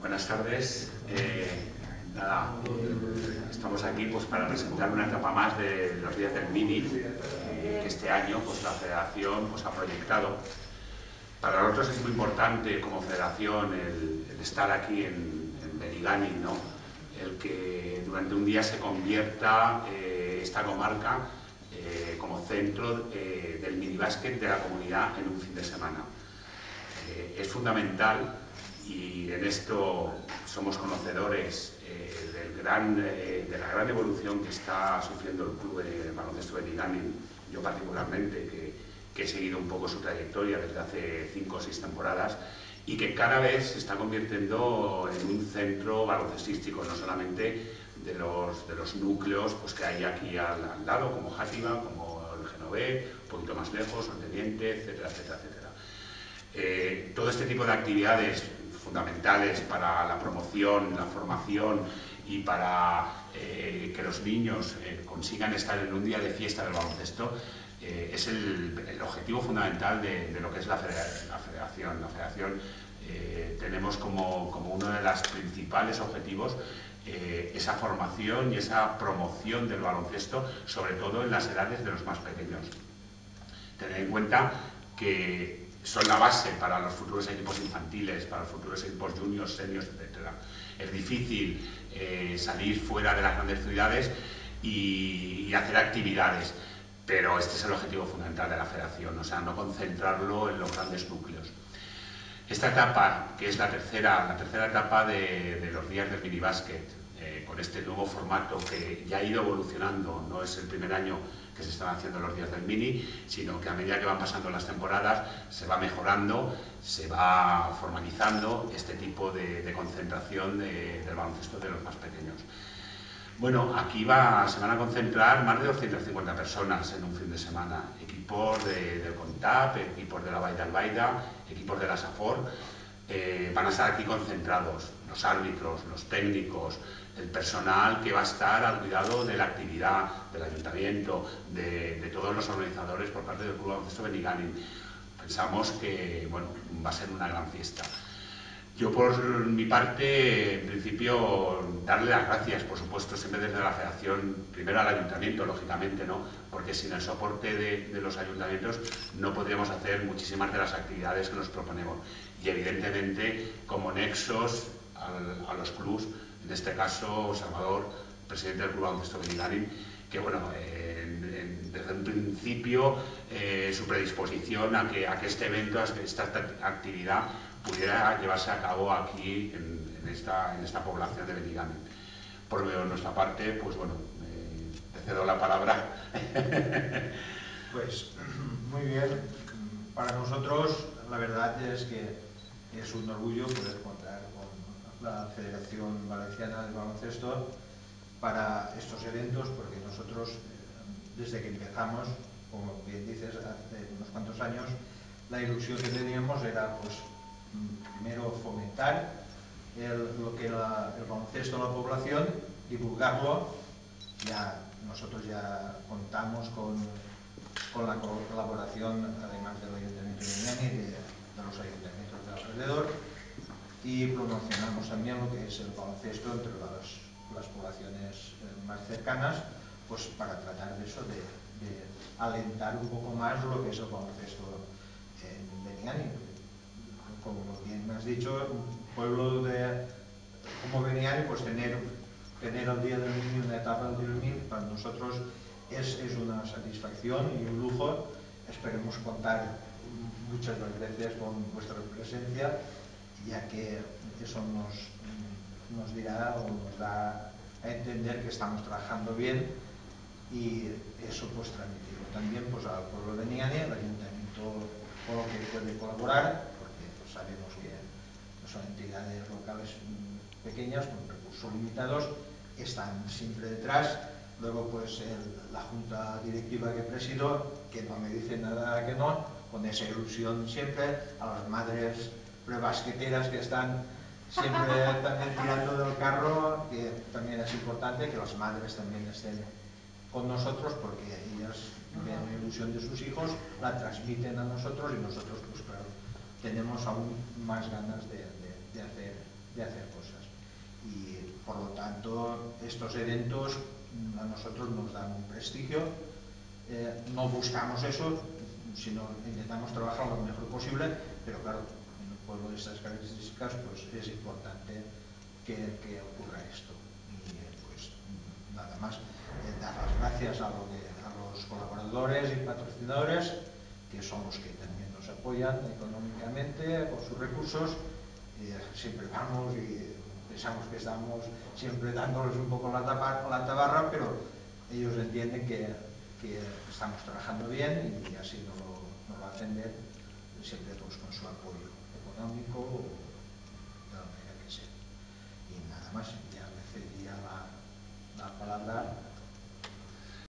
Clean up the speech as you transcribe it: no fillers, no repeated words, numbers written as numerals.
Buenas tardes. Estamos aquí pues, para presentar una etapa más de los días del Mini que este año pues, la Federación pues, ha proyectado. Para nosotros es muy importante como Federación el estar aquí en Benigànim, ¿no? El que durante un día se convierta esta comarca como centro del minibásquet de la comunidad en un fin de semana. Es fundamental, y en esto somos conocedores de la gran evolución que está sufriendo el club de baloncesto de Benigànim, yo particularmente, que he seguido un poco su trayectoria desde hace 5 o 6 temporadas, y que cada vez se está convirtiendo en un centro baloncestístico, no solamente de los núcleos pues, que hay aquí al lado, como Játiva, como el Genové, un poquito más lejos, Onteniente, etcétera, etcétera, etcétera. Todo este tipo de actividades fundamentales para la promoción, la formación y para que los niños consigan estar en un día de fiesta del baloncesto es el objetivo fundamental de lo que es la Federación. La Federación tenemos como uno de los principales objetivos esa formación y esa promoción del baloncesto, sobre todo en las edades de los más pequeños. Tened en cuenta que son la base para los futuros equipos infantiles, para los futuros equipos juniors, seniors, etc. Es difícil salir fuera de las grandes ciudades y hacer actividades, pero este es el objetivo fundamental de la Federación, o sea, no concentrarlo en los grandes núcleos. Esta etapa, que es la tercera etapa de los días del minibásquet, con este nuevo formato que ya ha ido evolucionando, no es el primer año que se están haciendo los días del mini, sino que a medida que van pasando las temporadas se va mejorando, se va formalizando este tipo de concentración del baloncesto de los más pequeños. Bueno, aquí se van a concentrar más de 250 personas en un fin de semana, equipos del CONTAP, equipos de la Vall d'Albaida, equipos de la SAFOR, van a estar aquí concentrados, los árbitros, los técnicos, el personal que va a estar al cuidado de la actividad del ayuntamiento, de todos los organizadores por parte del Club Baloncesto Benigànim. Pensamos que bueno, va a ser una gran fiesta. Yo por mi parte, en principio, darle las gracias, por supuesto, siempre desde la Federación, primero al Ayuntamiento, lógicamente, ¿no? Porque sin el soporte de los ayuntamientos no podríamos hacer muchísimas de las actividades que nos proponemos. Y evidentemente, como nexos a los clubs, en este caso, Salvador, presidente del Club Baloncesto Benigànim, que bueno, desde un principio su predisposición a que este evento, a que esta actividad pudiera llevarse a cabo aquí en esta población de Benigànim. Por nuestra parte, pues bueno, te cedo la palabra. Pues muy bien, para nosotros la verdad es que es un orgullo poder contar con la Federación Valenciana de Baloncesto para estos eventos, porque nosotros desde que empezamos, como bien dices, hace unos cuantos años, la ilusión que teníamos era pues primero fomentar lo que era el baloncesto en la población, divulgarlo. Nosotros ya contamos con la colaboración, además del Ayuntamiento de Benigànim y de los ayuntamientos de alrededor, y promocionamos también lo que es el baloncesto entre las poblaciones más cercanas, pues para tratar de eso, de alentar un poco más lo que es el baloncesto en Benigànim. Como bien me has dicho, un pueblo como Benigànim, pues tener el Día del Niño, una etapa del Día del Niño, para nosotros es una satisfacción y un lujo. Esperemos contar muchas veces con vuestra presencia, ya que eso nos dirá o nos da a entender que estamos trabajando bien, y eso pues transmitirlo también pues al pueblo de Benigànim, al ayuntamiento con lo que puede colaborar, porque sabemos que son entidades locales pequeñas con recursos limitados, están siempre detrás. Luego pues la junta directiva que presido, que no me dice nada que no, con esa ilusión siempre, a las madres prebasqueteras que están siempre también tirando del carro, que también es importante que las madres también estén con nosotros, porque ellas ven la ilusión de sus hijos, la transmiten a nosotros, y nosotros pues claro, tenemos aún más ganas de de hacer cosas. Y por lo tanto, estos eventos a nosotros nos dan un prestigio. No buscamos eso, sino intentamos trabajar lo mejor posible, pero claro, en un pueblo de estas características pues es importante que ocurra esto. Y pues nada más, dar las gracias a los colaboradores y patrocinadores, que son los que también nos apoyan económicamente con sus recursos. Siempre vamos y pensamos que estamos siempre dándoles un poco la tabarra, pero ellos entienden que estamos trabajando bien y así nos lo hacen ver, siempre pues con su apoyo económico o de la manera que sea. Y nada más, ya me cedía la palabra